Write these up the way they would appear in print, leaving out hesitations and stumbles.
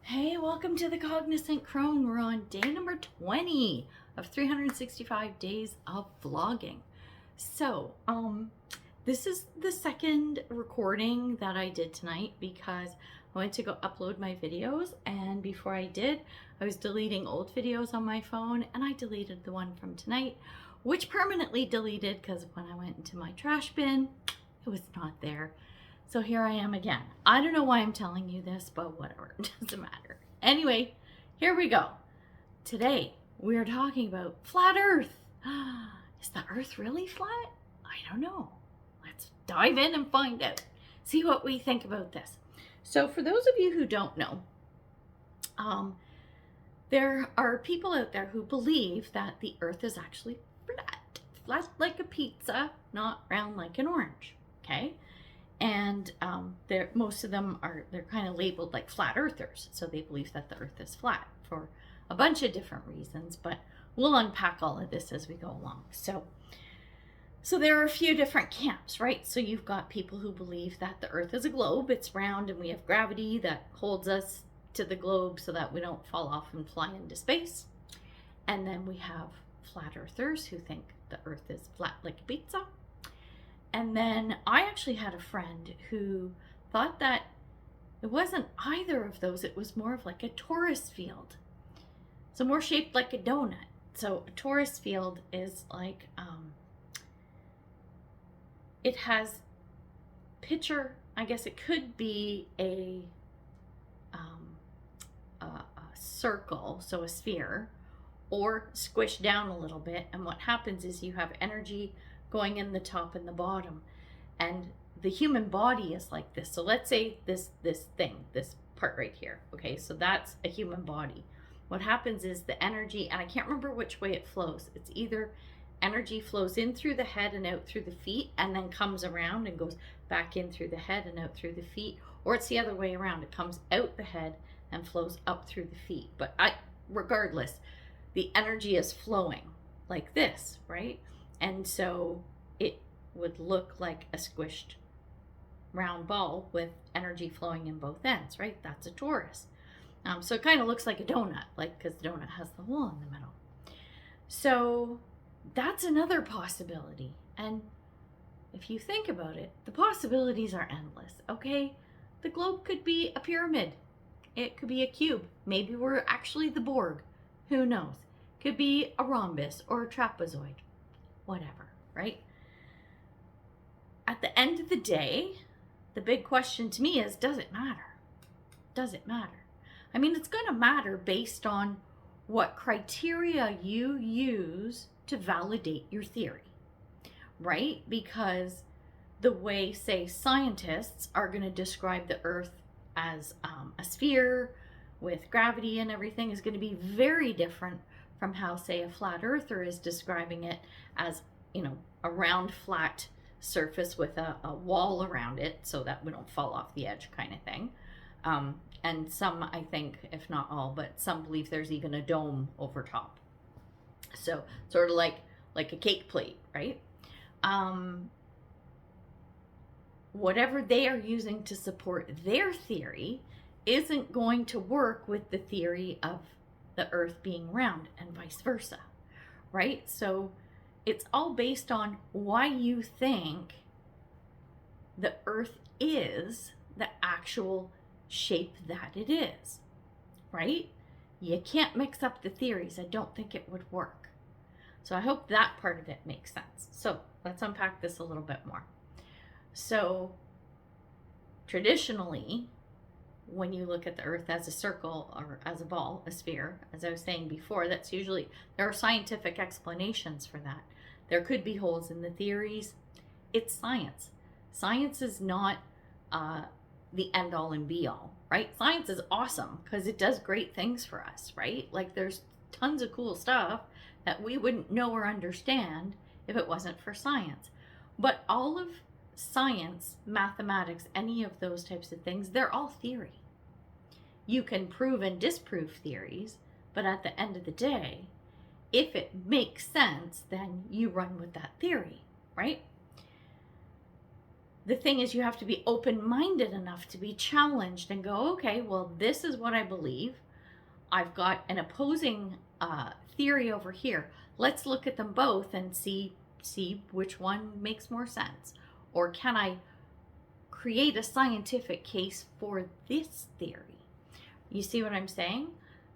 Hey, welcome to the Cognizant Crone. We're on day number 20 of 365 days of vlogging. So, this is the second recording that I did tonight because I went to go upload my videos, and before I did, I was deleting old videos on my phone, and I deleted the one from tonight, which permanently deleted because when I went into my trash bin, it was not there. So here I am again. I don't know why I'm telling you this, but whatever, it doesn't matter. Anyway, here we go. Today, we are talking about flat Earth. Is the Earth really flat? I don't know. Let's dive in and find out. See what we think about this. So for those of you who don't know, there are people out there who believe that the Earth is actually flat. Flat like a pizza, not round like an orange, okay? And most of them they're kind of labeled like flat earthers. So they believe that the Earth is flat for a bunch of different reasons, but we'll unpack all of this as we go along. So there are a few different camps, right? So you've got people who believe that the Earth is a globe, it's round, and we have gravity that holds us to the globe so that we don't fall off and fly into space. And then we have flat earthers who think the Earth is flat like a pizza. And then I actually had a friend who thought that it wasn't either of those. It was more of like a torus field. So more shaped like a donut. So a torus field is like, it has I guess it could be a circle, so a sphere, or squished down a little bit. And what happens is you have energy going in the top and the bottom, and the human body is like this. So let's say this part right here, okay, so that's a human body. What happens is the energy, and I can't remember which way it flows, it's either energy flows in through the head and out through the feet and then comes around and goes back in through the head and out through the feet, or it's the other way around, it comes out the head and flows up through the feet. But regardless, the energy is flowing like this, right? And so it would look like a squished round ball with energy flowing in both ends, right? That's a torus. So it kind of looks like a donut, like, because the donut has the hole in the middle. So that's another possibility. And if you think about it, the possibilities are endless, okay? The globe could be a pyramid. It could be a cube. Maybe we're actually the Borg. Who knows? Could be a rhombus or a trapezoid. Whatever, right? At the end of the day, the big question to me is, does it matter? Does it matter? I mean, it's going to matter based on what criteria you use to validate your theory, right? Because the way, say, scientists are going to describe the Earth as a sphere with gravity and everything is going to be very different from how, say, a flat earther is describing it as, a round flat surface with a wall around it so that we don't fall off the edge kind of thing. And some, I think, if not all, but some believe there's even a dome over top. So sort of like a cake plate, right? Whatever they are using to support their theory isn't going to work with the theory of the Earth being round and vice versa, right? So it's all based on why you think the Earth is the actual shape that it is, right? You can't mix up the theories. I don't think it would work. So I hope that part of it makes sense. So let's unpack this a little bit more. So traditionally, when you look at the Earth as a circle or as a ball, a sphere, as I was saying before, that's usually, there are scientific explanations for that. There could be holes in the theories. It's science. Science is not the end all and be all, right? Science is awesome because it does great things for us, right? Like, there's tons of cool stuff that we wouldn't know or understand if it wasn't for science. But all of science, mathematics, any of those types of things, they're all theory. You can prove and disprove theories, but at the end of the day, if it makes sense, then you run with that theory, right? the thing is, you have to be open-minded enough to be challenged and go, okay, well, this is what I believe. I've got an opposing theory over here. Let's look at them both and see which one makes more sense. Or can I create a scientific case for this theory? You see what I'm saying?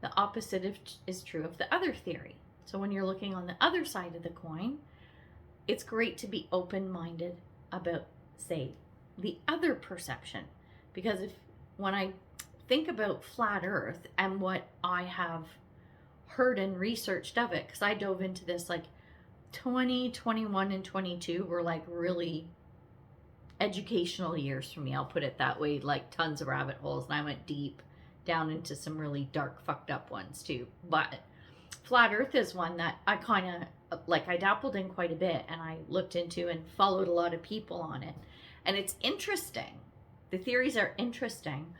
The opposite is true of the other theory. So when you're looking on the other side of the coin, it's great to be open-minded about, say, the other perception. Because when I think about flat Earth and what I have heard and researched of it, because I dove into this like 20, 21, and 22 were like really educational years for me. I'll put it that way, like tons of rabbit holes. And I went deep down into some really dark, fucked up ones too. But flat Earth is one that I kind of, like, I dabbled in quite a bit, and I looked into and followed a lot of people on it. And it's interesting. The theories are interesting.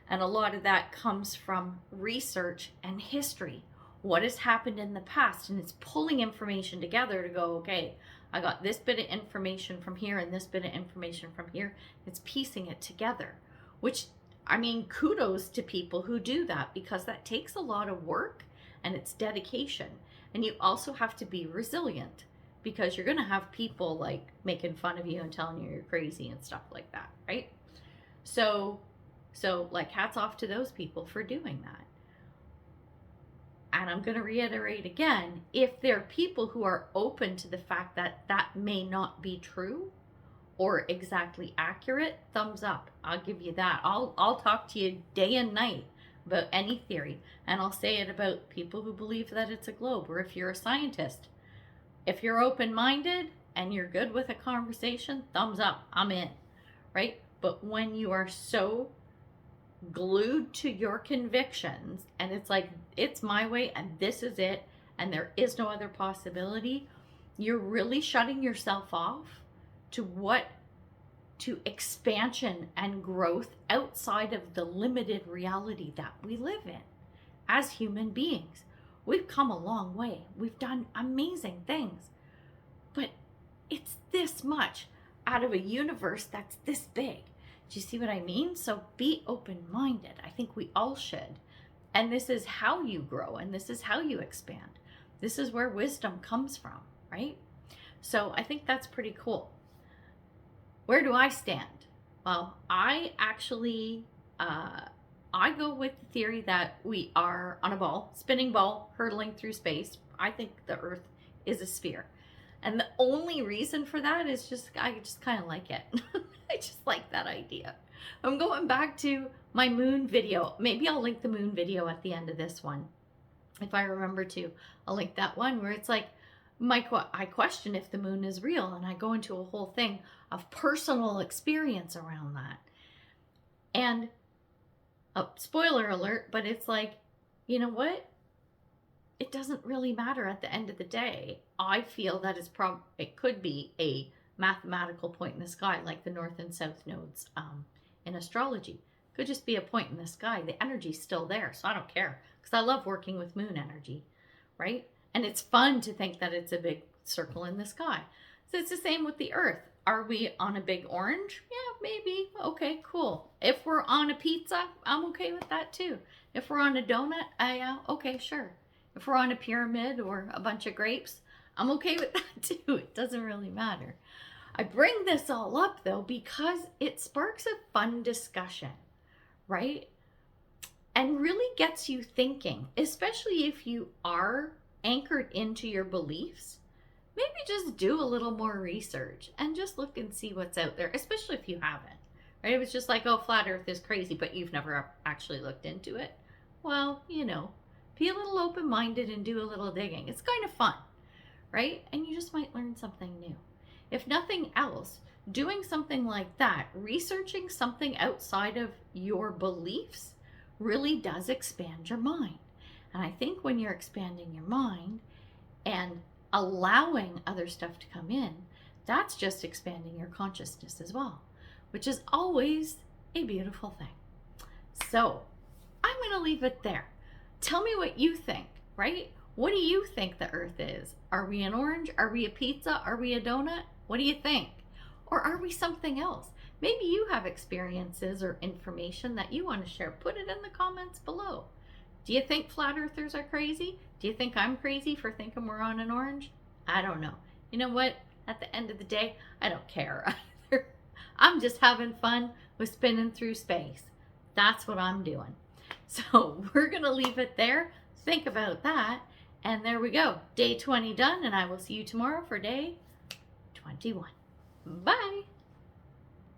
And a lot of that comes from research and history. What has happened in the past, and it's pulling information together to go, okay, I got this bit of information from here and this bit of information from here. It's piecing it together, which, I mean, kudos to people who do that, because that takes a lot of work and it's dedication. And you also have to be resilient, because you're going to have people like making fun of you and telling you you're crazy and stuff like that, right? So like, hats off to those people for doing that. And I'm going to reiterate again, if there are people who are open to the fact that that may not be true or exactly accurate, thumbs up. I'll give you that. I'll talk to you day and night about any theory. And I'll say it about people who believe that it's a globe, or if you're a scientist. If you're open-minded and you're good with a conversation, thumbs up. I'm in, right? But when you are so glued to your convictions and it's like, it's my way and this is it and there is no other possibility, you're really shutting yourself off to expansion and growth outside of the limited reality that we live in as human beings. We've come a long way. We've done amazing things, but it's this much out of a universe that's this big. Do you see what I mean? So be open-minded. I think we all should. And this is how you grow, and this is how you expand. This is where wisdom comes from, right? So I think that's pretty cool. Where do I stand? Well, I actually, I go with the theory that we are on a ball, spinning ball, hurtling through space. I think the Earth is a sphere. And the only reason for that is I just kind of like it. I just like that idea. I'm going back to my moon video. Maybe I'll link the moon video at the end of this one. If I remember to, I'll link that one where it's like, I question if the moon is real, and I go into a whole thing of personal experience around that. And spoiler alert, but it's like, you know what? It doesn't really matter at the end of the day. I feel that it could be a mathematical point in the sky, like the north and south nodes in astrology. Could just be a point in the sky. The energy's still there, so I don't care, because I love working with moon energy, right? And it's fun to think that it's a big circle in the sky. So it's the same with the Earth. Are we on a big orange? Yeah, maybe. Okay, cool. If we're on a pizza, I'm okay with that too. If we're on a donut, yeah, okay, sure. If we're on a pyramid or a bunch of grapes, I'm okay with that too. It doesn't really matter. I bring this all up though because it sparks a fun discussion, right? And really gets you thinking, especially if you are anchored into your beliefs. Maybe just do a little more research and just look and see what's out there, especially if you haven't, right? It was just like, oh, flat Earth is crazy, but you've never actually looked into it. Well, be a little open-minded and do a little digging. It's kind of fun, right? And you just might learn something new. If nothing else, doing something like that, researching something outside of your beliefs, really does expand your mind. And I think when you're expanding your mind and allowing other stuff to come in, that's just expanding your consciousness as well, which is always a beautiful thing. So I'm going to leave it there. Tell me what you think, right? What do you think the Earth is? Are we an orange? Are we a pizza? Are we a donut? What do you think? Or are we something else? Maybe you have experiences or information that you want to share. Put it in the comments below. Do you think flat earthers are crazy? Do you think I'm crazy for thinking we're on an orange? I don't know. You know what? At the end of the day, I don't care either. I'm just having fun with spinning through space. That's what I'm doing. So we're going to leave it there. Think about that. And there we go. Day 20 done, and I will see you tomorrow for day 21. Bye.